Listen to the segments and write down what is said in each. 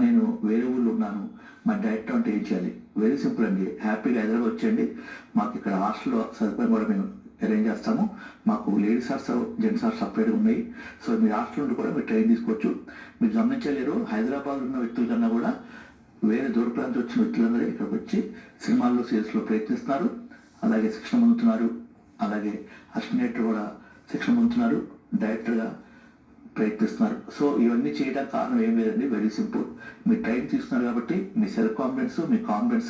నేను వేరే ఊళ్ళో ఉన్నాను, మా డైరెక్టర్ అంటే ఏం చేయాలి? వెరీ సింపుల్ అండి. హ్యాపీగా హైదరాబాద్ వచ్చేయండి. మాకు ఇక్కడ హాస్టల్లో సదుపాయం కూడా మేము అరేంజ్ చేస్తాము. మాకు లేడీస్ హాస్టల్, జెంట్స్ హాస్టల్ సపరేట్గా ఉన్నాయి. సో మీరు హాస్టల్ నుండి కూడా మీరు ట్రైన్ తీసుకోవచ్చు. మీరు గమనించలేరు, హైదరాబాద్ ఉన్న వ్యక్తుల కన్నా కూడా వేరే దూర ప్రాంతం వచ్చిన వ్యక్తులందరూ ఇక్కడికి వచ్చి సినిమాల్లో, సేల్స్లో ప్రయత్నిస్తున్నారు. అలాగే శిక్షణ పొందుతున్నారు. అలాగే అసిస్టెంట్ కూడా శిక్షణ పొందుతున్నారు, డైరెక్టర్గా ప్రయత్నిస్తున్నారు. సో ఇవన్నీ చేయడానికి కారణం ఏం లేదండి, వెరీ సింపుల్. మీరు టైం తీసుకున్నారు కాబట్టి మీ సెల్ఫ్ కాన్ఫిడెన్స్, మీ కాన్ఫిడెన్స్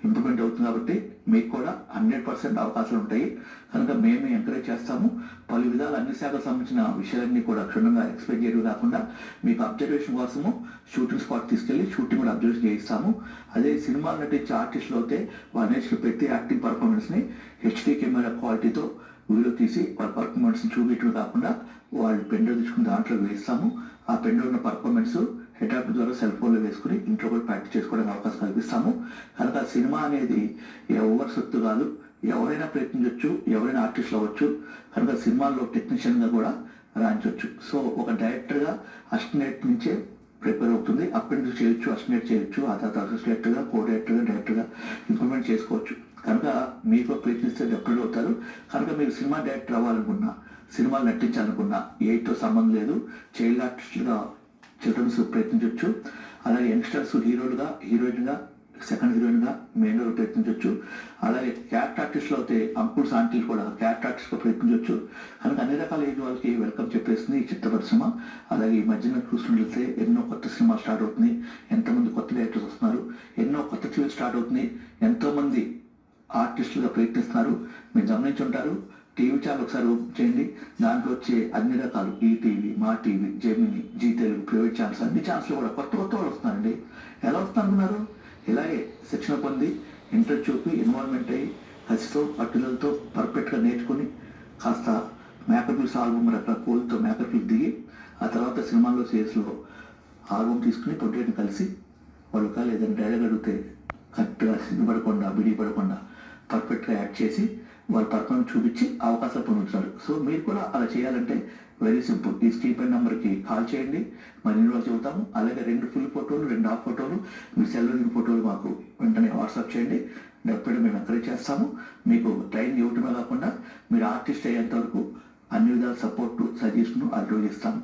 ఇంప్రూవ్మెంట్ అవుతుంది కాబట్టి మీకు కూడా 100% అవకాశాలు ఉంటాయి. కనుక మేము ఎంకరేజ్ చేస్తాము. పలు విధాలు అన్ని శాఖలకు సంబంధించిన విషయాలన్నీ కూడా క్షుణ్ణంగా ఎక్స్పెక్ట్ చేయడం కాకుండా మీకు అబ్జర్వేషన్ కోసము షూటింగ్ స్పాట్ తీసుకెళ్లి షూటింగ్ కూడా అబ్జర్వేషన్ చేయిస్తాము. అదే సినిమాలు నటించే ఆర్టిస్టులు అయితే వాళ్ళు నేర్చుకున్న ప్రతి యాక్టింగ్ పర్ఫార్మెన్స్ని హెచ్డీ కెమెరా క్వాలిటీతో వీడియో తీసి వాళ్ళ పర్ఫార్మెన్స్ చూపించడం కాకుండా వాళ్ళు పెండో తీసుకుని దాంట్లో వేస్తాము. ఆ పెండో ఉన్న పర్ఫార్మెన్స్ హెటాప్ ద్వారా సెల్ ఫోన్లో వేసుకుని ఇంట్లో కూడా ప్రాక్టీస్ చేసుకోవడానికి అవకాశం కల్పిస్తాము. కనుక సినిమా అనేది ఎవరి సొత్తు కాదు, ఎవరైనా ప్రయత్నించవచ్చు, ఎవరైనా ఆర్టిస్టులు అవ్వచ్చు. కనుక సినిమాల్లో టెక్నీషియన్గా కూడా రాణించవచ్చు. సో ఒక డైరెక్టర్గా అసిస్టెంట్ నుంచే ప్రిపేర్ అవుతుంది. అప్పటి నుంచి చేయొచ్చు, అసిస్టెంట్ చేయొచ్చు, ఆ తర్వాత అసిస్టెంట్గా, కో డైరెక్టర్గా, డైరెక్టర్గా ఇంప్రూవ్మెంట్ చేసుకోవచ్చు. కనుక మీకు ప్రయత్నిస్తే డెప్యూట్ అవుతారు. కనుక మీరు సినిమా డైరెక్టర్ అవ్వాలనుకున్నా, సినిమాలు నటించాలనుకున్నా ఏజ్తో సంబంధం లేదు. చైల్డ్ ఆర్టిస్టులుగా చిల్డ్రన్స్ ప్రయత్నించవచ్చు. అలాగే యంగ్స్టర్స్ హీరోలుగా, హీరోయిన్గా, సెకండ్ హీరోయిన్గా, మెయిన్ రోల్ ప్రయత్నించవచ్చు. అలాగే క్యారెక్టర్ ఆర్టిస్టులు అయితే అంకుల్స్, ఆంటీలు కూడా క్యారెక్టర్ ఆర్టిస్ట్గా ప్రయత్నించవచ్చు. కనుక అన్ని రకాల ఏజ్ వాళ్ళకి వెల్కమ్ చెప్పేస్తుంది ఈ చిత్ర పరిశ్రమ. అలాగే ఈ మధ్యన చూసినట్లయితే ఎన్నో కొత్త సినిమాలు స్టార్ట్ అవుతున్నాయి, ఎంతోమంది కొత్త డైరెక్టర్స్ వస్తున్నారు, ఎన్నో కొత్త సీరియల్స్ స్టార్ట్ అవుతున్నాయి, ఎంతోమంది ఆర్టిస్టులుగా ప్రయత్నిస్తున్నారు. మీరు గమనించి ఉంటారు. టీవీ ఛానల్ ఒకసారి ఓపెన్ చేయండి, దాంట్లో వచ్చే అన్ని రకాలు ETV, Maa TV, Gemini, Zee Telugu, private channels, అన్ని ఛానల్స్లో కూడా కొత్త కొత్త వాళ్ళు వస్తున్నారండి. ఎలా వస్తున్నారు? ఇలాగే శిక్షణ పొంది, ఇంట్రెస్ట్ చూపి, ఇన్వాల్వ్మెంట్ అయ్యి, కసితో, పట్టుదలతో పర్ఫెక్ట్గా నేర్చుకుని, కాస్త మేకప్ ఆల్బమ్ రకాల కోల్తో మేకప్ దిగి, ఆ తర్వాత సినిమాల్లో సేల్స్లో ఆల్బమ్ తీసుకుని ప్రొడ్యూసర్ని కలిసి వాళ్ళు కాదు ఏదైనా డైలాగ్ అడిగితే కరెక్ట్గా సిగ్గుపడకుండా, బిడిపడకుండా పర్ఫెక్ట్గా యాక్ట్ చేసి వాళ్ళ పర్ఫార్మెన్స్ చూపించి అవకాశాలు పొందుతున్నారు. సో మీరు కూడా అలా చేయాలంటే వెరీ సింపుల్. ఈ స్క్రీన్ పై నెంబర్కి కాల్ చేయండి, మరి రోజు చెబుతాము. అలాగే 2 ఫుల్ ఫోటోలు, 2 హాఫ్ ఫోటోలు, మీ సెల్లో ఫోటోలు మాకు వెంటనే వాట్సాప్ చేయండి. డెఫినెట్గా మేము ఎంకరేజ్ చేస్తాము. మీకు ట్రైన్ ఇవ్వటమే కాకుండా మీరు ఆర్టిస్ట్ అయ్యేంత వరకు అన్ని విధాల సపోర్టు, సజెషన్ అడ్వైజ్ ఇస్తాము.